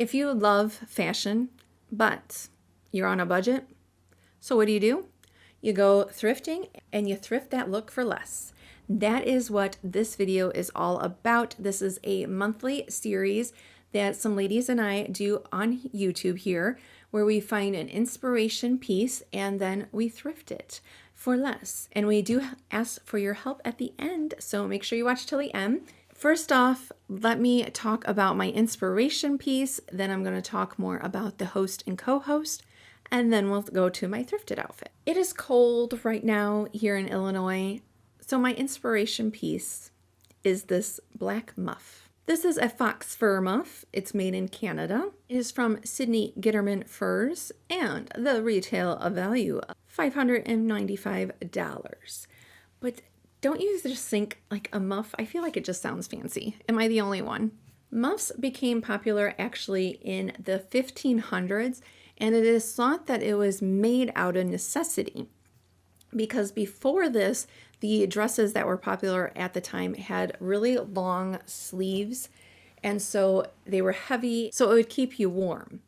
If you love fashion, but you're on a budget, so what do? You go thrifting and you thrift that look for less. That is what this video is all about. This is a monthly series that some ladies and I do on YouTube here, where we find an inspiration piece and then we thrift it for less. And we do ask for your help at the end, so make sure you watch till the end. First off, let me talk about my inspiration piece, then I'm going to talk more about the host and co-host, and then we'll go to my thrifted outfit. It is cold right now here in Illinois, so my inspiration piece is this black muff. This is a fox fur muff. It's made in Canada. It is from Sydney Gitterman Furs, and the retail value of $595. But don't you just think like a muff? I feel like it just sounds fancy. Am I the only one? Muffs became popular actually in the 1500s, and it is thought that it was made out of necessity, because before this, the dresses that were popular at the time had really long sleeves, and so they were heavy, so it would keep you warm.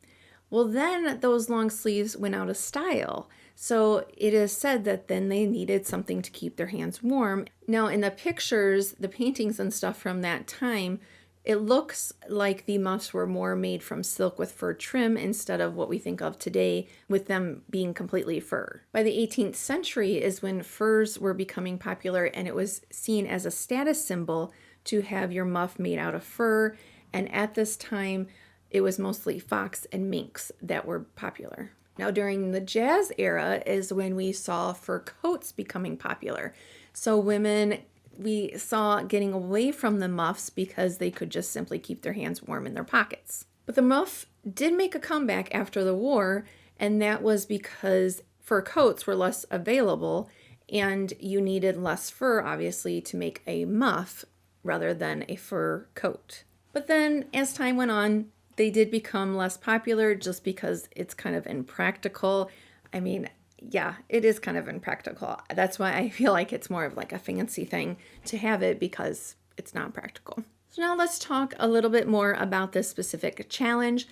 Well, then those long sleeves went out of style, so it is said that then they needed something to keep their hands warm. Now, in the pictures, the paintings and stuff from that time, it looks like the muffs were more made from silk with fur trim instead of what we think of today with them being completely fur. By the 18th century is when furs were becoming popular, and it was seen as a status symbol to have your muff made out of fur. And at this time, it was mostly fox and minks that were popular. Now, during the jazz era is when we saw fur coats becoming popular. So women, we saw getting away from the muffs because they could just simply keep their hands warm in their pockets. But the muff did make a comeback after the war, and that was because fur coats were less available, and you needed less fur, obviously, to make a muff rather than a fur coat. But then, as time went on, they did become less popular just because it's kind of impractical. I mean, yeah, it is kind of impractical. That's why I feel like it's more of like a fancy thing to have it, because it's not practical. So now let's talk a little bit more about this specific challenge.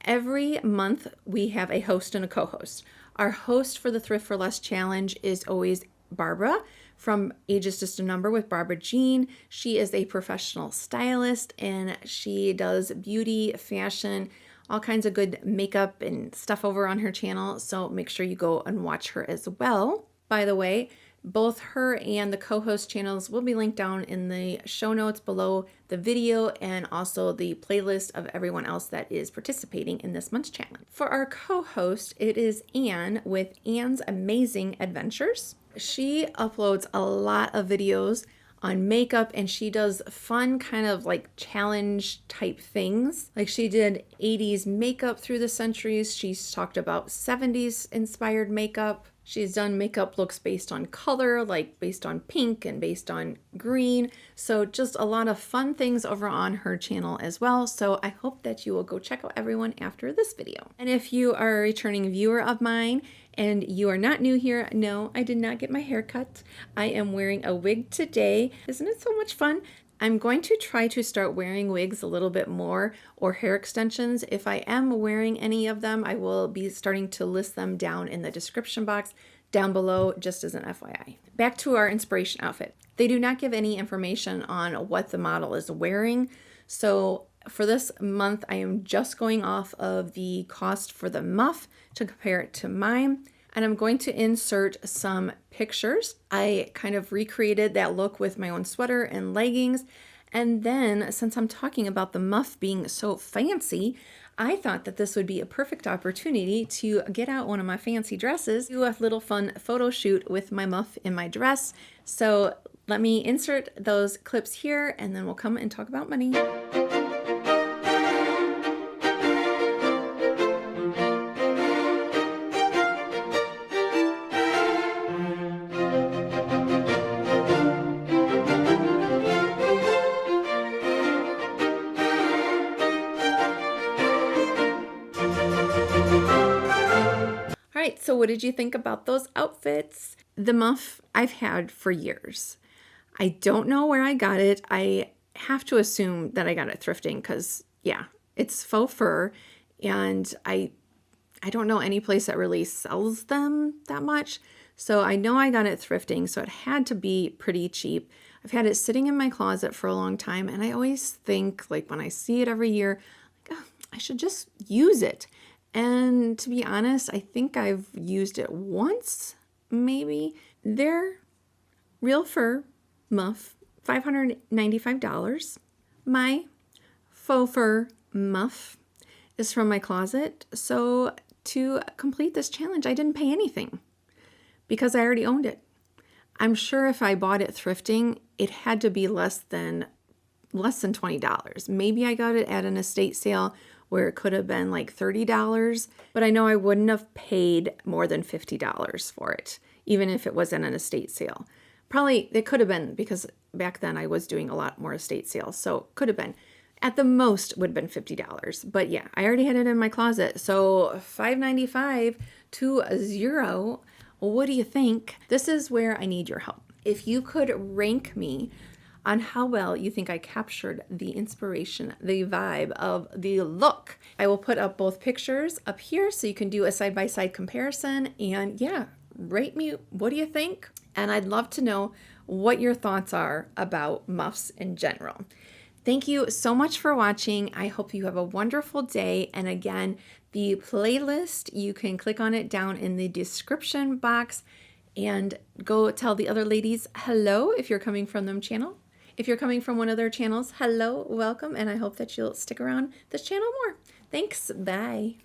Every month we have a host and a co-host. Our host for the Thrift for Less challenge is always Barbara from Age is Just a Number with Barbara Jean. She is a professional stylist, and she does beauty, fashion, all kinds of good makeup and stuff over on her channel, so make sure you go and watch her as well. By the way, both her and the co-host channels will be linked down in the show notes below the video, and also the playlist of everyone else that is participating in this month's challenge. For our co-host, it is Anne with Anne's Amazing Adventures. She uploads a lot of videos on makeup, and she does fun kind of like challenge type things. Like she did 80s makeup through the centuries. She's talked about 70s inspired makeup. She's done makeup looks based on color, like based on pink and based on green. So just a lot of fun things over on her channel as well. So I hope that you will go check out everyone after this video. And if you are a returning viewer of mine and you are not new here, no, I did not get my hair cut. I am wearing a wig today. Isn't it so much fun? I'm going to try to start wearing wigs a little bit more, or hair extensions. If I am wearing any of them, I will be starting to list them down in the description box down below, just as an FYI. Back to our inspiration outfit. They do not give any information on what the model is wearing. So for this month, I am just going off of the cost for the muff to compare it to mine. And I'm going to insert some pictures. I kind of recreated that look with my own sweater and leggings. And then, since I'm talking about the muff being so fancy, I thought that this would be a perfect opportunity to get out one of my fancy dresses, do a little fun photo shoot with my muff in my dress. So let me insert those clips here, and then we'll come and talk about money. So what did you think about those outfits? The muff I've had for years. I don't know where I got it. I have to assume that I got it thrifting because, yeah, It's faux fur, and I don't know any place that really sells them that much. So I know I got it thrifting, so it had to be pretty cheap. I've had it sitting in my closet for a long time, and I always think, like, when I see it every year, like, oh, I should just use it. And to be honest, I think I've used it once, maybe. They're real fur, Muff, $595. My faux fur Muff is from my closet. So to complete this challenge, I didn't pay anything because I already owned it. I'm sure if I bought it thrifting, it had to be less than $20. Maybe I got it at an estate sale where it could have been like $30, but I know I wouldn't have paid more than $50 for it, even if it was in an estate sale. Probably it could have been, because back then I was doing a lot more estate sales, so could have been. At the most would have been $50, but yeah, I already had it in my closet, so $5.95 to $0. What do you think? This is where I need your help. If you could rank me on how well you think I captured the inspiration, the vibe of the look. I will put up both pictures up here so you can do a side-by-side comparison, and yeah, rate me. What do you think? And I'd love to know what your thoughts are about muffs in general. Thank you so much for watching. I hope you have a wonderful day. And again, the playlist, you can click on it down in the description box and go tell the other ladies hello if you're coming from them channel. If you're coming from one of their channels, hello, welcome, and I hope that you'll stick around this channel more. Thanks, bye.